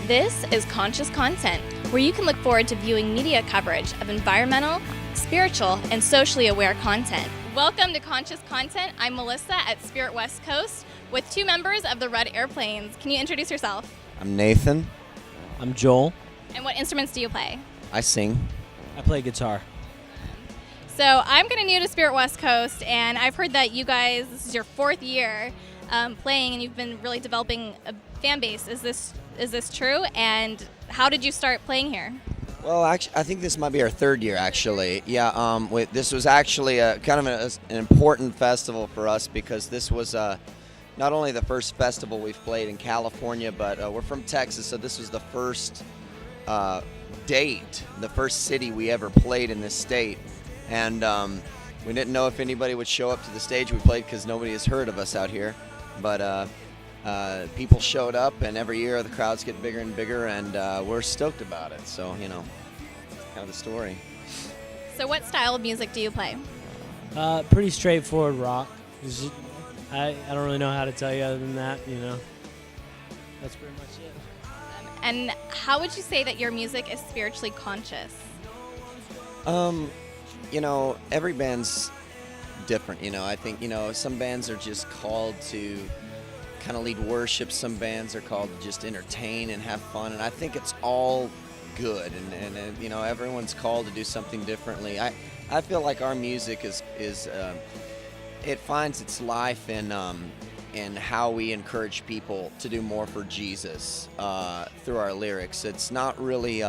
This is Conscious Content, where you can look forward to viewing media coverage of environmental, spiritual, and socially aware content. Welcome to Conscious Content. I'm Melissa at Spirit West Coast with two members of the Red Airplanes. Can you introduce yourself? I'm Nathan. I'm Joel. And what instruments do you play? I sing. I play guitar. So I'm kind of new to Spirit West Coast, and I've heard that you guys, this is your fourth year playing, and you've been really developing a fan base. Is this true? And how did you start playing here? Well, actually, I think this might be our third year, actually. Yeah, this was actually kind of an important festival for us because this was not only the first festival we've played in California, but we're from Texas, so this was the first date, the first city we ever played in this state. And we didn't know if anybody would show up to the stage we played because nobody has heard of us out here. But people showed up, and every year the crowds get bigger and bigger, and we're stoked about it. So, you know, that's kind of the story. So what style of music do you play? Pretty straightforward rock. I don't really know how to tell you other than that, you know. That's pretty much it. And how would you say that your music is spiritually conscious? You know, every band's different. You know, I think, you know, some bands are just called to kind of lead worship. Some bands are called to just entertain and have fun. And I think it's all good. And you know, everyone's called to do something differently. I feel like our music is it finds its life in how we encourage people to do more for Jesus through our lyrics. It's not really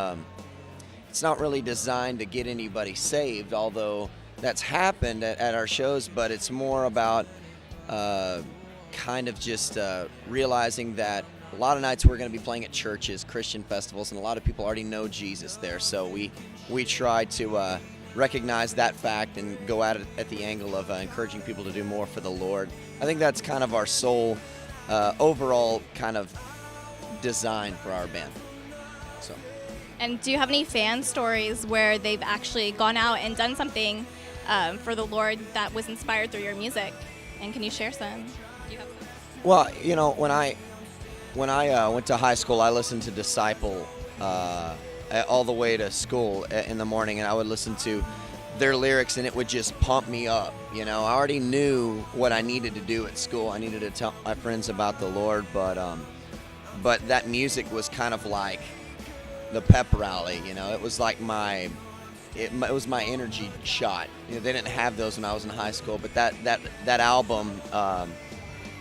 designed to get anybody saved, although that's happened at our shows, but it's more about kind of just realizing that a lot of nights we're going to be playing at churches, Christian festivals, and a lot of people already know Jesus there, so we try to recognize that fact and go at it at the angle of encouraging people to do more for the Lord. I think that's kind of our sole overall kind of design for our band. So. And do you have any fan stories where they've actually gone out and done something for the Lord that was inspired through your music? And can you share some? Do you have some? Well, you know, when I went to high school, I listened to Disciple all the way to school in the morning, and I would listen to their lyrics, and it would just pump me up. You know, I already knew what I needed to do at school. I needed to tell my friends about the Lord, but that music was kind of like the pep rally. You know, it was like it was my energy shot. You know, they didn't have those when I was in high school, but that album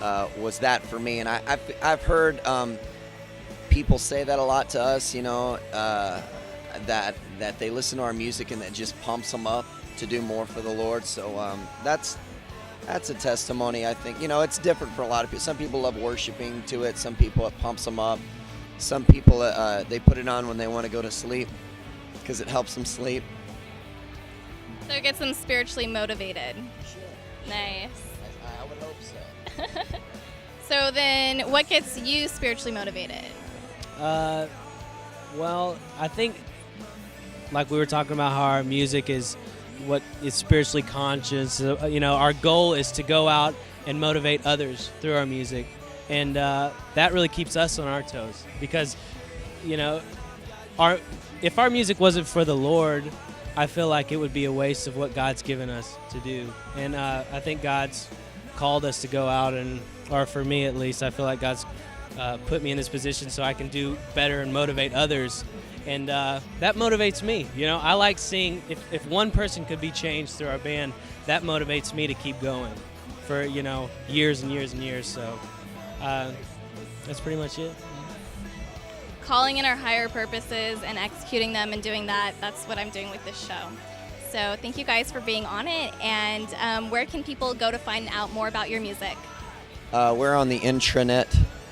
was that for me. And I've heard people say that a lot to us. You know, that they listen to our music and that just pumps them up to do more for the Lord. So that's a testimony. I think, you know, it's different for a lot of people. Some people love worshiping to it. Some people, it pumps them up. Some people, they put it on when they want to go to sleep because it helps them sleep. So it gets them spiritually motivated. Sure. Nice. I would hope so. So then what gets you spiritually motivated? Well, I think, like we were talking about how our music is what is spiritually conscious. You know, our goal is to go out and motivate others through our music. And that really keeps us on our toes because, you know, if our music wasn't for the Lord, I feel like it would be a waste of what God's given us to do. And I think God's called us to go out or for me at least, I feel like God's put me in this position so I can do better and motivate others. And that motivates me. You know, I like seeing if one person could be changed through our band, that motivates me to keep going for, you know, years and years and years. So that's pretty much it. Calling in our higher purposes and executing them and doing that's what I'm doing with this show. So thank you guys for being on it. And where can people go to find out more about your music? We're on the intranet.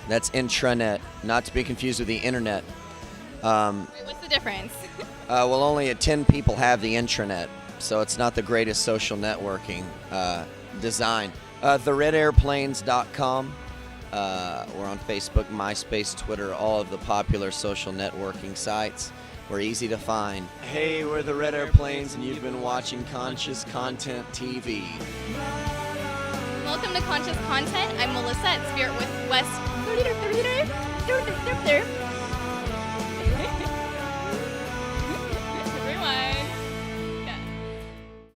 That's intranet, not to be confused with the internet. Wait, what's the difference? Well, only 10 people have the intranet, so it's not the greatest social networking design. TheRedAirplanes.com. We're on Facebook, MySpace, Twitter, all of the popular social networking sites. We're easy to find. Hey, we're the Red Airplanes, and you've been watching Conscious Content TV. Welcome to Conscious Content. I'm Melissa at Spirit West.